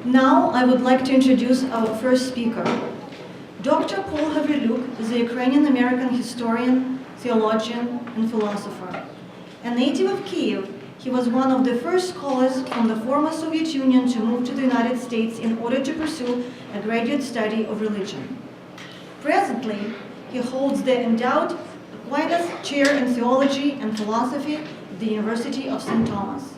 Now I would like to introduce our first speaker. Dr. Paul Gavrilyuk is a Ukrainian-American historian, theologian, and philosopher. A native of Kiev, he was one of the first scholars from the former Soviet Union to move to the United States in order to pursue a graduate study of religion. Presently, he holds the endowed Aquinas Chair in Theology and Philosophy at the University of St. Thomas.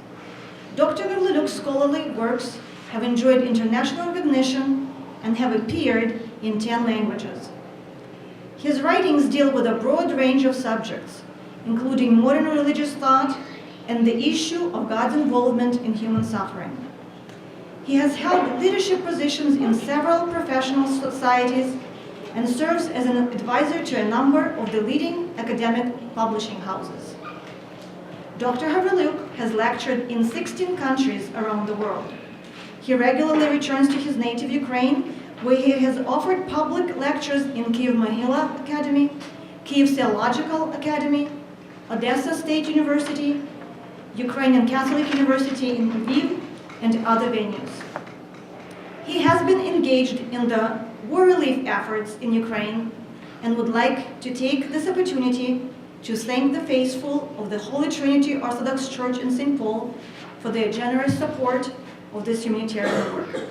Dr. Gavrilyuk's scholarly works have enjoyed international recognition and have appeared in 10 languages. His writings deal with a broad range of subjects, including modern religious thought and the issue of God's involvement in human suffering. He has held leadership positions in several professional societies and serves as an advisor to a number of the leading academic publishing houses. Dr. Gavrilyuk has lectured in 16 countries around the world. He regularly returns to his native Ukraine, where he has offered public lectures in Kyiv-Mohyla Academy, Kyiv Theological Academy, Odessa State University, Ukrainian Catholic University in Lviv, and other venues. He has been engaged in the war relief efforts in Ukraine and would like to take this opportunity to thank the faithful of the Holy Trinity Orthodox Church in St. Paul for their generous support of this humanitarian work.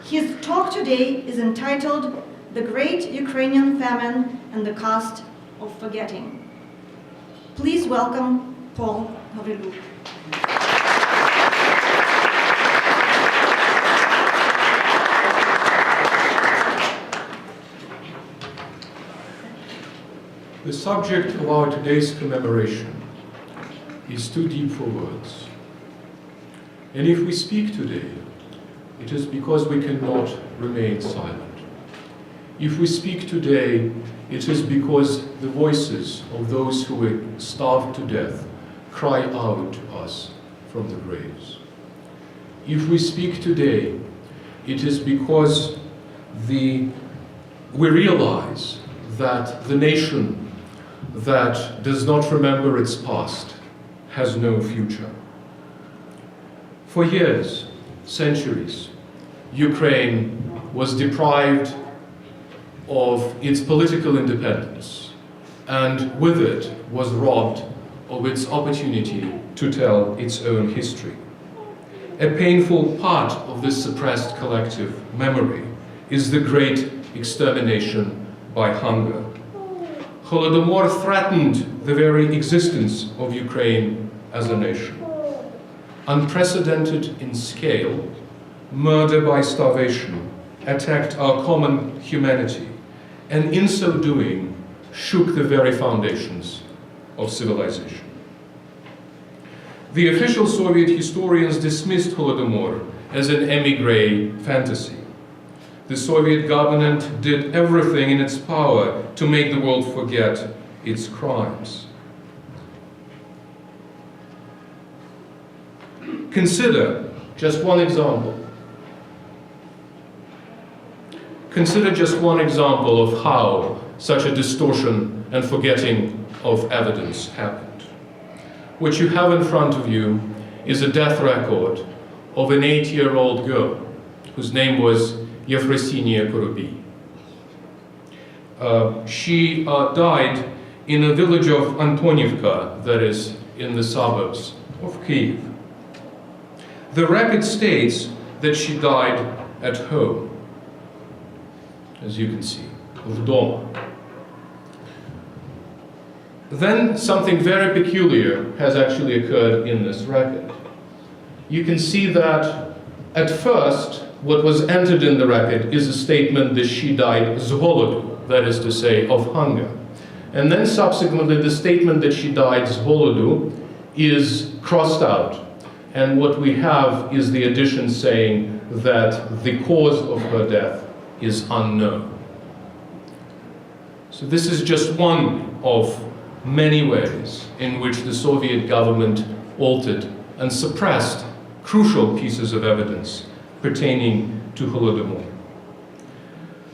His talk today is entitled "The Great Ukrainian Famine and the Cost of Forgetting." Please welcome Paul Gavrilyuk. The subject of our today's commemoration is too deep for words. And if we speak today, it is because we cannot remain silent. If we speak today, it is because the voices of those who were starved to death cry out to us from the graves. If we speak today, it is because we realize that the nation that does not remember its past has no future. For years, centuries, Ukraine was deprived of its political independence, and with it was robbed of its opportunity to tell its own history. A painful part of this suppressed collective memory is the great extermination by hunger. Holodomor threatened the very existence of Ukraine as a nation. Unprecedented in scale, murder by starvation attacked our common humanity, and in so doing, shook the very foundations of civilization. The official Soviet historians dismissed Holodomor as an émigré fantasy. The Soviet government did everything in its power to make the world forget its crimes. Consider just one example. Consider just one example of how such a distortion and forgetting of evidence happened. What you have in front of you is a death record of an 8-year-old girl whose name was Yefrosinia Korubi. She died in a village of Antonivka, that is in the suburbs of Kyiv. The record states that she died at home, as you can see, Vdoma. Then something very peculiar has actually occurred in this record. You can see that at first, what was entered in the record is a statement that she died z holodu, that is to say, of hunger. And then subsequently, the statement that she died z holodu is crossed out. And what we have is the addition saying that the cause of her death is unknown. So this is just one of many ways in which the Soviet government altered and suppressed crucial pieces of evidence pertaining to Holodomor.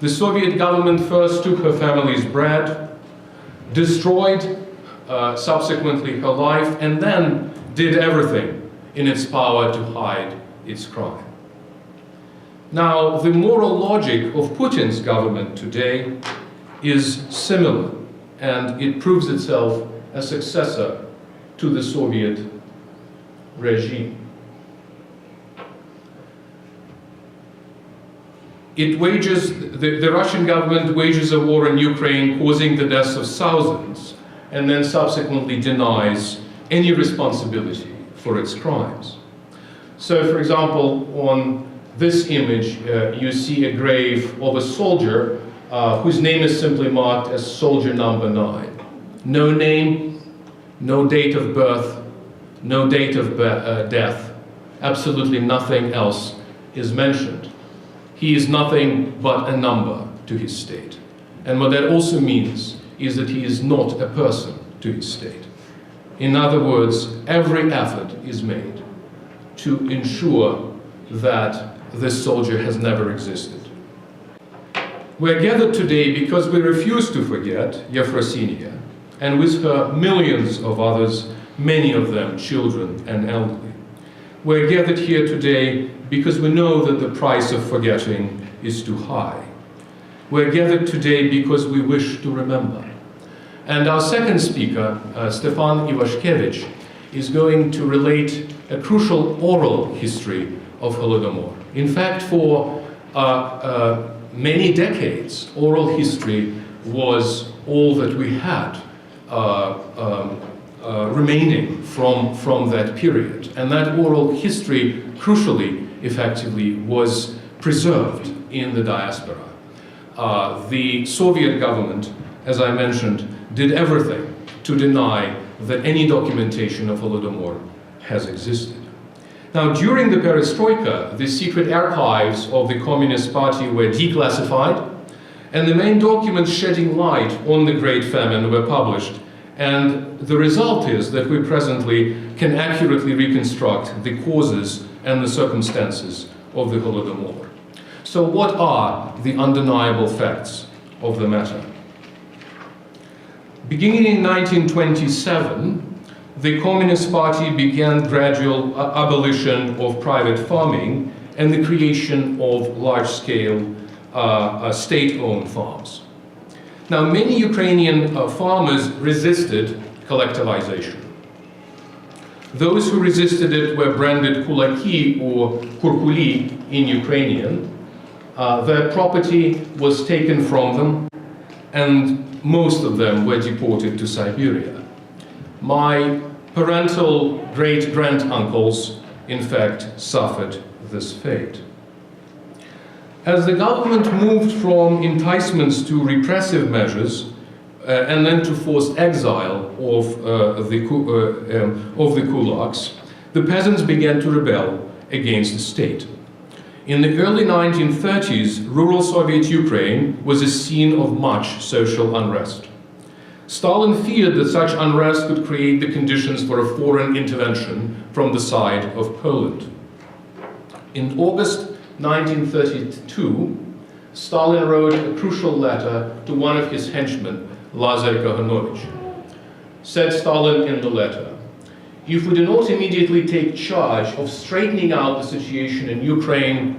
The Soviet government first took her family's bread, destroyed subsequently her life, and then did everything in its power to hide its crime. Now, the moral logic of Putin's government today is similar, and it proves itself a successor to the Soviet regime. The Russian government wages a war in Ukraine, causing the deaths of thousands, and then subsequently denies any responsibility for its crimes. So, for example, on this image, you see a grave of a soldier whose name is simply marked as soldier number 9. No name, no date of birth, no date of death, absolutely nothing else is mentioned. He is nothing but a number to his state. And what that also means is that he is not a person to his state. In other words, every effort is made to ensure that this soldier has never existed. We're gathered today because we refuse to forget Yefrosinya, and with her millions of others, many of them children and elderly. We're gathered here today because we know that the price of forgetting is too high. We're gathered today because we wish to remember. And our second speaker, Stefan Ivashkevich, is going to relate a crucial oral history of Holodomor. In fact, for many decades, oral history was all that we had remaining from that period. And that oral history, crucially, effectively, was preserved in the diaspora. The Soviet government, as I mentioned, did everything to deny that any documentation of Holodomor has existed. Now, during the perestroika, the secret archives of the Communist Party were declassified, and the main documents shedding light on the Great Famine were published. And the result is that we presently can accurately reconstruct the causes and the circumstances of the Holodomor. So what are the undeniable facts of the matter? Beginning in 1927, the Communist Party began gradual abolition of private farming and the creation of large-scale state-owned farms. Now, many Ukrainian farmers resisted collectivization. Those who resisted it were branded kulaki or kurkuli in Ukrainian. Their property was taken from them, and most of them were deported to Siberia. My parental great-grand-uncles, in fact, suffered this fate. As the government moved from enticements to repressive measures and then to forced exile of the kulaks, the peasants began to rebel against the state. In the early 1930s, rural Soviet Ukraine was a scene of much social unrest. Stalin feared that such unrest could create the conditions for a foreign intervention from the side of Poland. In August 1932, Stalin wrote a crucial letter to one of his henchmen, Lazar Kaganovich. Said Stalin in the letter, "If we do not immediately take charge of straightening out the situation in Ukraine,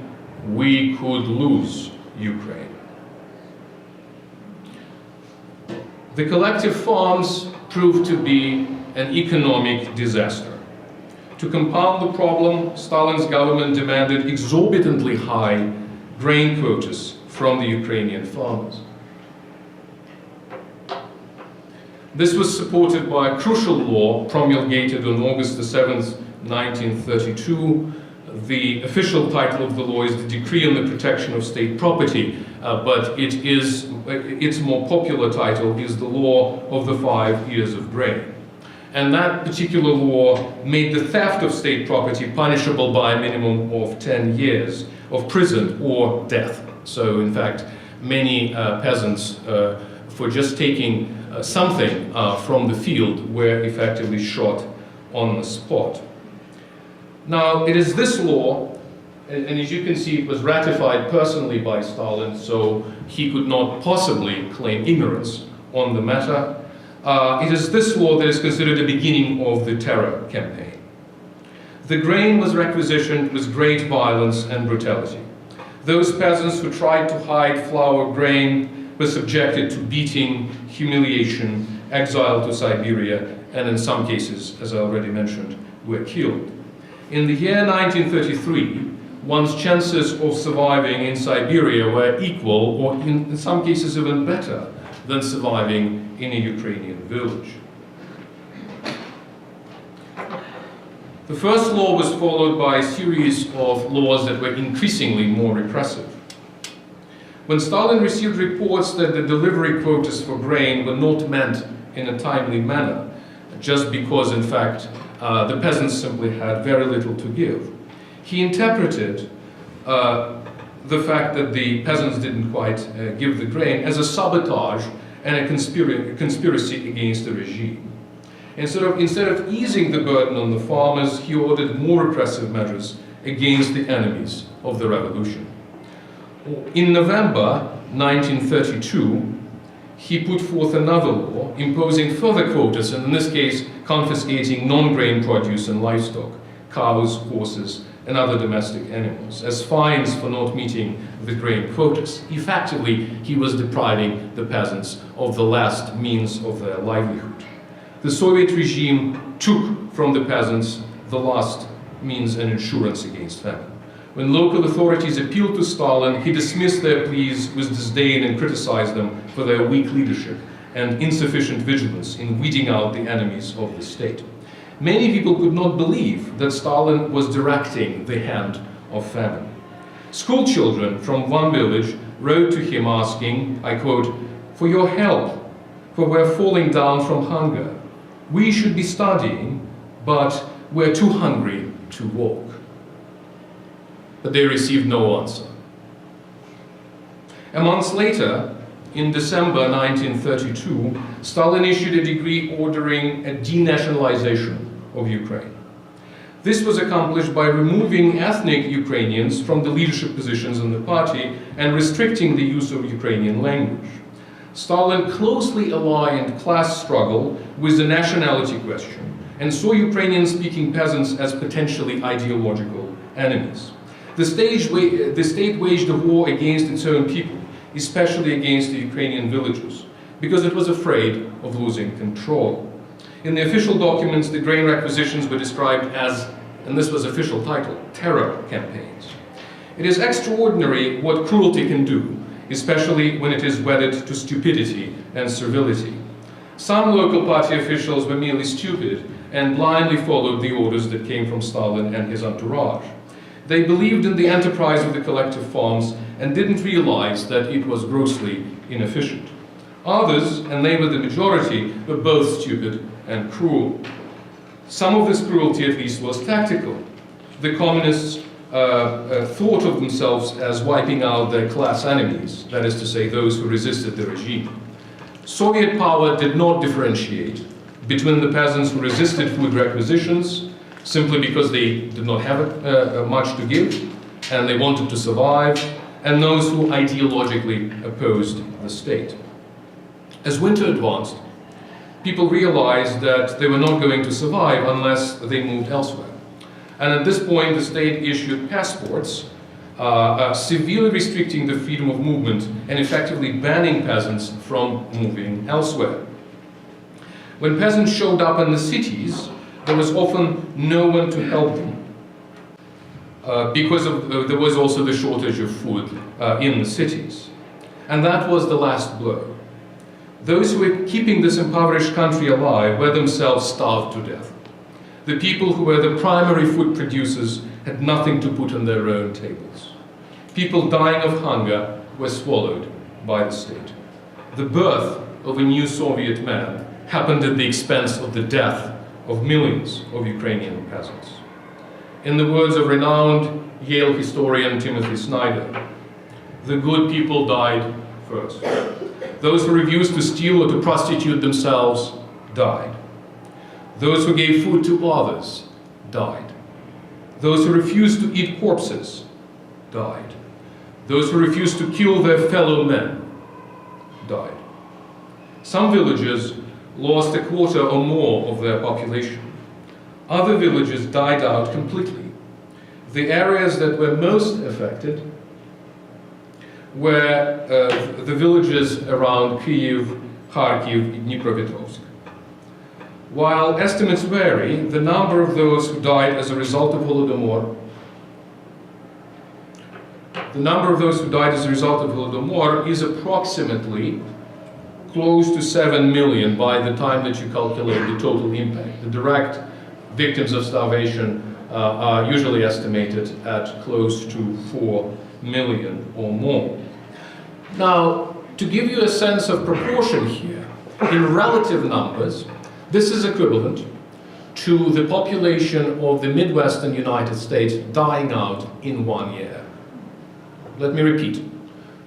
we could lose Ukraine." The collective farms proved to be an economic disaster. To compound the problem, Stalin's government demanded exorbitantly high grain quotas from the Ukrainian farmers. This was supported by a crucial law promulgated on August 7th, 1932. The official title of the law is the Decree on the Protection of State Property, but its more popular title is the Law of the 5 Years of Grain. And that particular law made the theft of state property punishable by a minimum of 10 years of prison or death. So, in fact, many peasants, for just taking something from the field, were effectively shot on the spot. Now, it is this law, and as you can see, it was ratified personally by Stalin, so he could not possibly claim ignorance on the matter. It is this law that is considered the beginning of the terror campaign. The grain was requisitioned with great violence and brutality. Those peasants who tried to hide flour grain were subjected to beating, humiliation, exile to Siberia, and in some cases, as I already mentioned, were killed. In the year 1933, one's chances of surviving in Siberia were equal, or in some cases even better, than surviving in a Ukrainian village. The first law was followed by a series of laws that were increasingly more repressive. When Stalin received reports that the delivery quotas for grain were not met in a timely manner, just because, in fact, the peasants simply had very little to give, he interpreted the fact that the peasants didn't quite give the grain as a sabotage and a conspiracy against the regime. Instead of easing the burden on the farmers, he ordered more repressive measures against the enemies of the revolution. In November 1932, he put forth another law imposing further quotas, and in this case confiscating non-grain produce and livestock, cows, horses, and other domestic animals, as fines for not meeting the grain quotas. Effectively, he was depriving the peasants of the last means of their livelihood. The Soviet regime took from the peasants the last means and insurance against famine. When local authorities appealed to Stalin, he dismissed their pleas with disdain and criticized them for their weak leadership and insufficient vigilance in weeding out the enemies of the state. Many people could not believe that Stalin was directing the hand of famine. School children from one village wrote to him asking, I quote, "For your help, for we're falling down from hunger. We should be studying, but we're too hungry to walk." But they received no answer. A month later, in December 1932, Stalin issued a decree ordering a denationalization of Ukraine. This was accomplished by removing ethnic Ukrainians from the leadership positions in the party and restricting the use of Ukrainian language. Stalin closely aligned class struggle with the nationality question and saw Ukrainian-speaking peasants as potentially ideological enemies. The state waged a war against its own people, especially against the Ukrainian villagers, because it was afraid of losing control. In the official documents, the grain requisitions were described as, and this was official title, terror campaigns. It is extraordinary what cruelty can do, especially when it is wedded to stupidity and servility. Some local party officials were merely stupid and blindly followed the orders that came from Stalin and his entourage. They believed in the enterprise of the collective farms and didn't realize that it was grossly inefficient. Others, and they were the majority, were both stupid and cruel. Some of this cruelty, at least, was tactical. The communists thought of themselves as wiping out their class enemies, that is to say, those who resisted the regime. Soviet power did not differentiate between the peasants who resisted food requisitions simply because they did not have much to give and they wanted to survive, and those who ideologically opposed the state. As winter advanced, people realized that they were not going to survive unless they moved elsewhere. And at this point, the state issued passports, severely restricting the freedom of movement and effectively banning peasants from moving elsewhere. When peasants showed up in the cities, there was often no one to help them because there was also the shortage of food in the cities. And that was the last blow. Those who were keeping this impoverished country alive were themselves starved to death. The people who were the primary food producers had nothing to put on their own tables. People dying of hunger were swallowed by the state. The birth of a new Soviet man happened at the expense of the death of millions of Ukrainian peasants. In the words of renowned Yale historian Timothy Snyder, the good people died first. Those who refused to steal or to prostitute themselves died. Those who gave food to others died. Those who refused to eat corpses died. Those who refused to kill their fellow men died. Some villages lost a quarter or more of their population. Other villages died out completely. The areas that were most affected were the villages around Kyiv, Kharkiv, and Dnipropetrovsk. While estimates vary, the number of those who died as a result of Holodomor is approximately close to 7 million by the time that you calculate the total impact. The direct victims of starvation are usually estimated at close to 4 million or more. Now, to give you a sense of proportion here, in relative numbers, this is equivalent to the population of the Midwestern United States dying out in 1 year. Let me repeat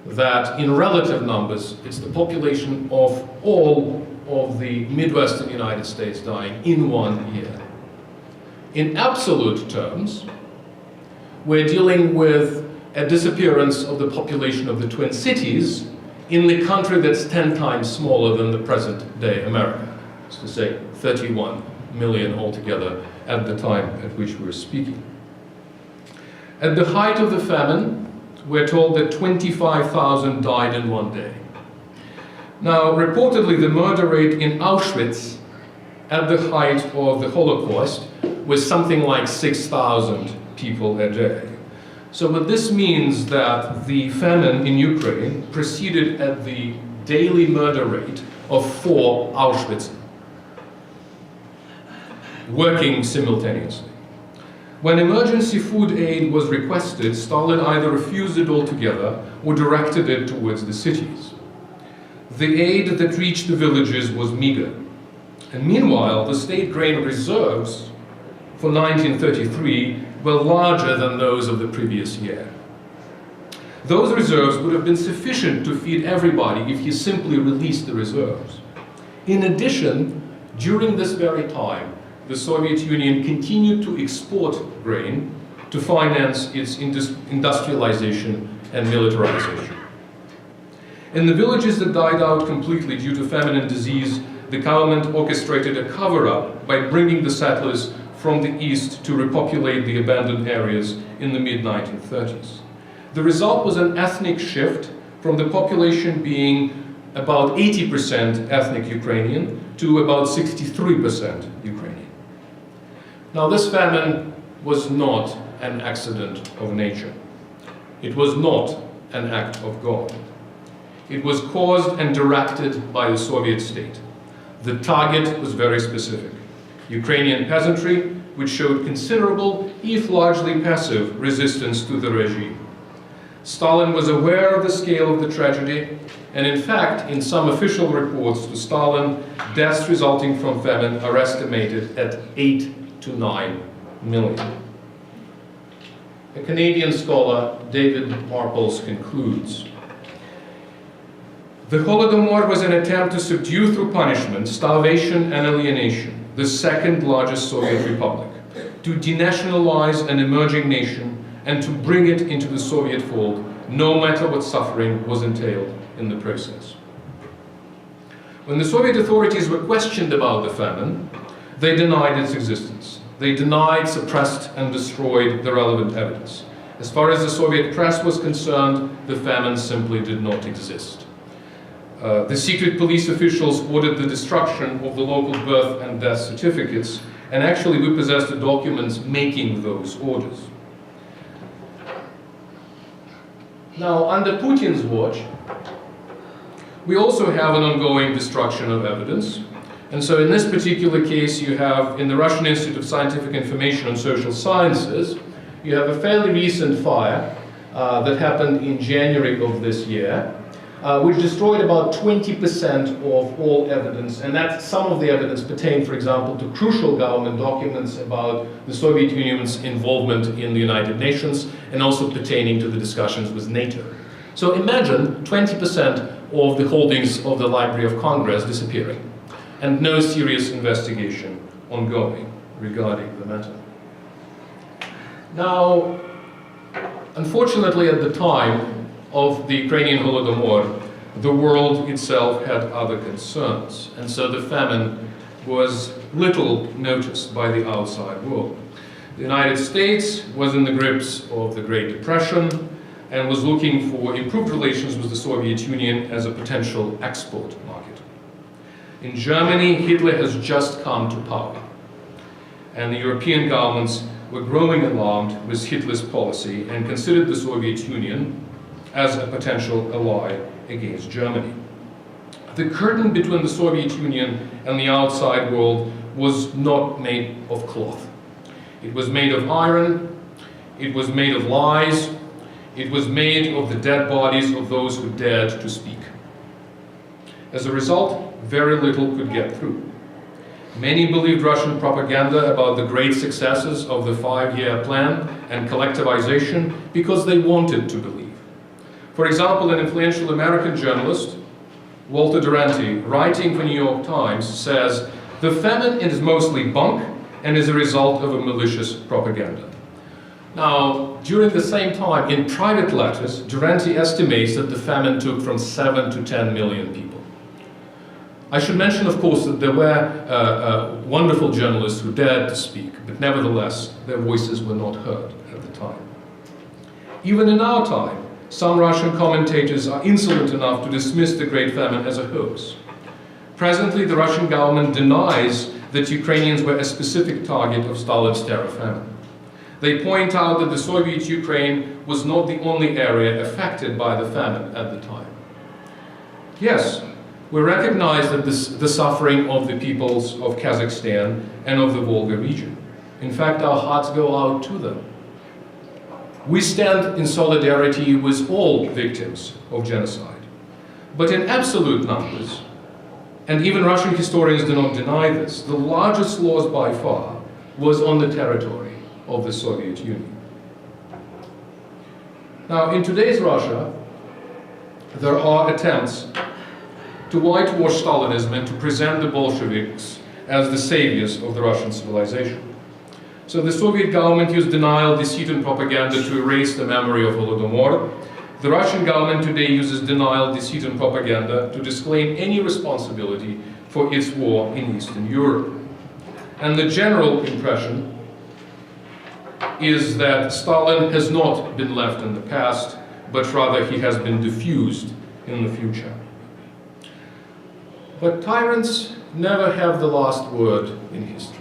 that in relative numbers, it's the population of all of the Midwestern United States dying in 1 year. In absolute terms, we're dealing with a disappearance of the population of the Twin Cities in the country that's 10 times smaller than the present-day America. That's to say, 31 million altogether at the time at which we're speaking. At the height of the famine, we're told that 25,000 died in 1 day. Now, reportedly, the murder rate in Auschwitz at the height of the Holocaust was something like 6,000 people a day. So what this means that the famine in Ukraine proceeded at the daily murder rate of 4 Auschwitz, working simultaneously. When emergency food aid was requested, Stalin either refused it altogether or directed it towards the cities. The aid that reached the villages was meager. And meanwhile, the state grain reserves for 1933 were larger than those of the previous year. Those reserves would have been sufficient to feed everybody if he simply released the reserves. In addition, during this very time, the Soviet Union continued to export grain to finance its industrialization and militarization. In the villages that died out completely due to famine and disease, the government orchestrated a cover-up by bringing the settlers from the east to repopulate the abandoned areas in the mid-1930s. The result was an ethnic shift from the population being about 80% ethnic Ukrainian to about 63% Ukrainian. Now, this famine was not an accident of nature. It was not an act of God. It was caused and directed by the Soviet state. The target was very specific: Ukrainian peasantry, which showed considerable, if largely passive, resistance to the regime. Stalin was aware of the scale of the tragedy, and in fact, in some official reports to Stalin, deaths resulting from famine are estimated at 8 to 9 million. A Canadian scholar, David Marples, concludes, "The Holodomor was an attempt to subdue through punishment, starvation, and alienation the second largest Soviet republic, to denationalize an emerging nation, and to bring it into the Soviet fold, no matter what suffering was entailed in the process." When the Soviet authorities were questioned about the famine, they denied its existence. They denied, suppressed, and destroyed the relevant evidence. As far as the Soviet press was concerned, the famine simply did not exist. The secret police officials ordered the destruction of the local birth and death certificates, and actually we possess the documents making those orders. Now, under Putin's watch, we also have an ongoing destruction of evidence. And so in this particular case, you have, in the Russian Institute of Scientific Information and Social Sciences, you have a fairly recent fire that happened in January of this year, which destroyed about 20% of all evidence, and that some of the evidence pertained, for example, to crucial government documents about the Soviet Union's involvement in the United Nations, and also pertaining to the discussions with NATO. So imagine 20% of the holdings of the Library of Congress disappearing, and no serious investigation ongoing regarding the matter. Now, unfortunately, at the time of the Ukrainian Holodomor, the world itself had other concerns, and so the famine was little noticed by the outside world. The United States was in the grips of the Great Depression. and was looking for improved relations with the Soviet Union as a potential export market. In Germany, Hitler has just come to power, and the European governments were growing alarmed with Hitler's policy and considered the Soviet Union as a potential ally against Germany. The curtain between the Soviet Union and the outside world was not made of cloth. It was made of iron, it was made of lies, it was made of the dead bodies of those who dared to speak. As a result, very little could get through. Many believed Russian propaganda about the great successes of the 5-year plan and collectivization because they wanted to believe. For example, an influential American journalist, Walter Duranty, writing for New York Times, says, "The famine is mostly bunk and is a result of a malicious propaganda." Now, during the same time, in private letters, Duranty estimates that the famine took from 7 to 10 million people. I should mention, of course, that there were wonderful journalists who dared to speak, but nevertheless, their voices were not heard at the time. Even in our time, some Russian commentators are insolent enough to dismiss the Great Famine as a hoax. Presently, the Russian government denies that Ukrainians were a specific target of Stalin's terror famine. They point out that the Soviet Ukraine was not the only area affected by the famine at the time. Yes, we recognize that the suffering of the peoples of Kazakhstan and of the Volga region. In fact, our hearts go out to them. We stand in solidarity with all victims of genocide. But in absolute numbers, and even Russian historians do not deny this, the largest loss by far was on the territory of the Soviet Union. Now, in today's Russia, there are attempts to whitewash Stalinism and to present the Bolsheviks as the saviors of the Russian civilization. So the Soviet government used denial, deceit, and propaganda to erase the memory of Holodomor. The Russian government today uses denial, deceit, and propaganda to disclaim any responsibility for its war in Eastern Europe. And the general impression is that Stalin has not been left in the past, but rather he has been diffused in the future. But tyrants never have the last word in history.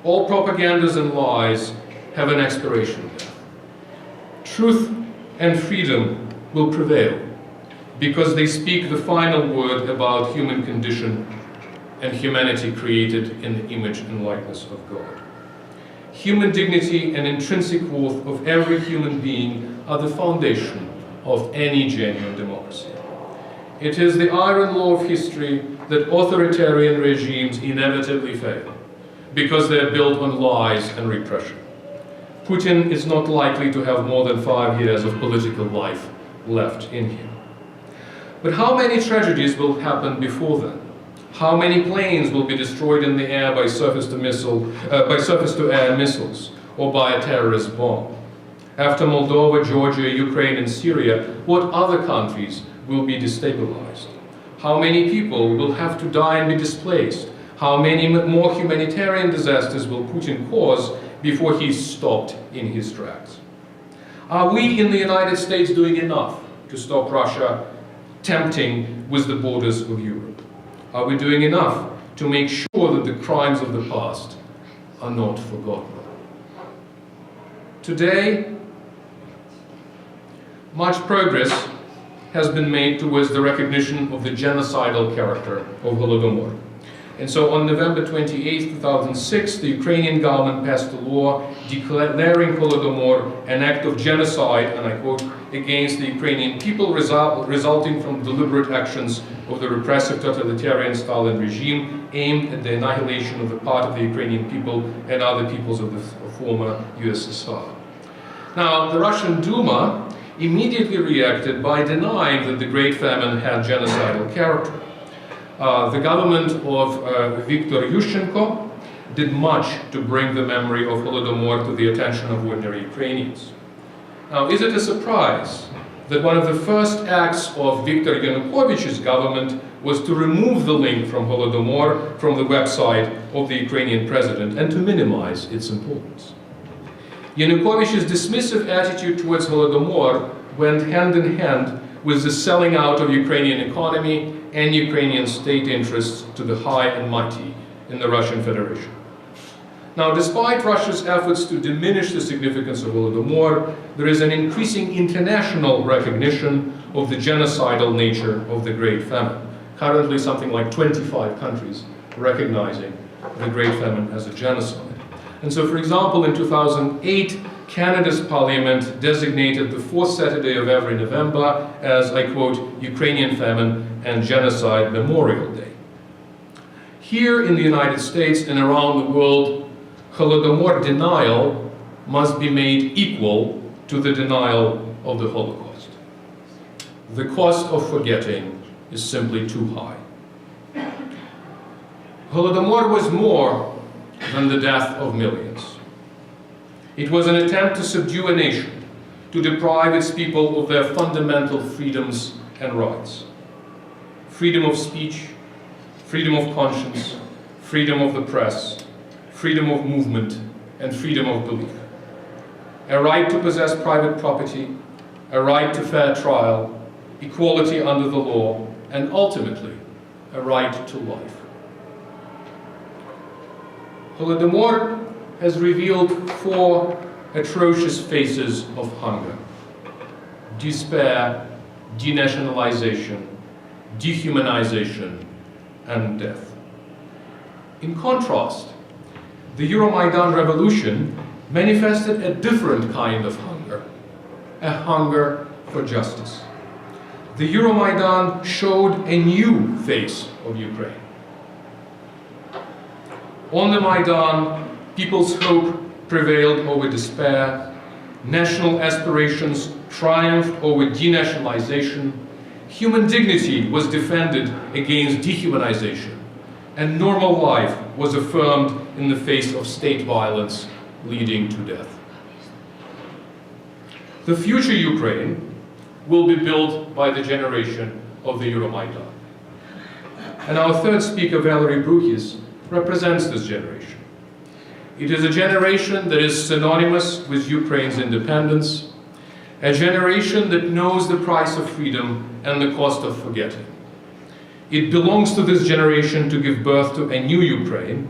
All propagandas and lies have an expiration date. Truth and freedom will prevail because they speak the final word about human condition and humanity created in the image and likeness of God. Human dignity and intrinsic worth of every human being are the foundation of any genuine democracy. It is the iron law of history that authoritarian regimes inevitably fail because they are built on lies and repression. Putin is not likely to have more than 5 years of political life left in him. But how many tragedies will happen before then? How many planes will be destroyed in the air by surface-to-air missiles or by a terrorist bomb? After Moldova, Georgia, Ukraine, and Syria, what other countries will be destabilized? How many people will have to die and be displaced? How many more humanitarian disasters will Putin cause before he's stopped in his tracks? Are we in the United States doing enough to stop Russia tempting with the borders of Europe? Are we doing enough to make sure that the crimes of the past are not forgotten? Today, much progress has been made towards the recognition of the genocidal character of Holodomor. And so on November 28, 2006, the Ukrainian government passed a law declaring Holodomor an act of genocide, and I quote, against the Ukrainian people resulting from deliberate actions of the repressive totalitarian Stalin regime aimed at the annihilation of a part of the Ukrainian people and other peoples of the former USSR. Now, the Russian Duma immediately reacted by denying that the Great Famine had genocidal character. The government of Viktor Yushchenko did much to bring the memory of Holodomor to the attention of ordinary Ukrainians. Now, is it a surprise that one of the first acts of Viktor Yanukovych's government was to remove the link from Holodomor from the website of the Ukrainian president and to minimize its importance? Yanukovych's dismissive attitude towards Holodomor went hand in hand with the selling out of Ukrainian economy and Ukrainian state interests to the high and mighty in the Russian Federation. Now, despite Russia's efforts to diminish the significance of Holodomor, there is an increasing international recognition of the genocidal nature of the Great Famine. Currently, something like 25 countries recognizing the Great Famine as a genocide. And so, for example, in 2008, Canada's parliament designated the fourth Saturday of every November as, I quote, Ukrainian Famine and Genocide Memorial Day. Here in the United States and around the world, Holodomor denial must be made equal to the denial of the Holocaust. The cost of forgetting is simply too high. Holodomor was more than the death of millions. It was an attempt to subdue a nation, to deprive its people of their fundamental freedoms and rights. Freedom of speech, freedom of conscience, freedom of the press, freedom of movement, and freedom of belief. A right to possess private property, a right to fair trial, equality under the law, and ultimately, a right to life. Holodomor has revealed four atrocious phases of hunger: despair, denationalization, dehumanization, and death. In contrast, the Euromaidan revolution manifested a different kind of hunger, a hunger for justice. The Euromaidan showed a new face of Ukraine. On the Maidan, people's hope prevailed over despair, national aspirations triumphed over denationalization, human dignity was defended against dehumanization, and normal life was affirmed in the face of state violence leading to death. The future Ukraine will be built by the generation of the Euromaidan. And our third speaker, Valery Bruchis, represents this generation. It is a generation that is synonymous with Ukraine's independence, a generation that knows the price of freedom and the cost of forgetting. It belongs to this generation to give birth to a new Ukraine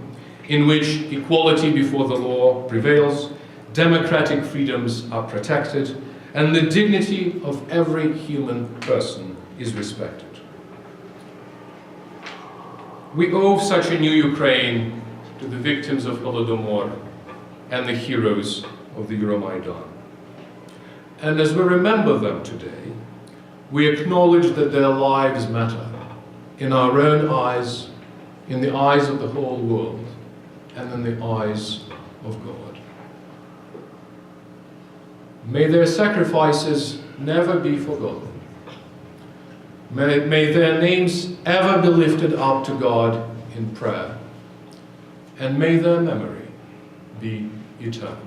in which equality before the law prevails, democratic freedoms are protected, and the dignity of every human person is respected. We owe such a new Ukraine to the victims of Holodomor and the heroes of the Euromaidan. And as we remember them today, we acknowledge that their lives matter in our own eyes, in the eyes of the whole world, and in the eyes of God. May their sacrifices never be forgotten. May their names ever be lifted up to God in prayer, and may their memory be eternal.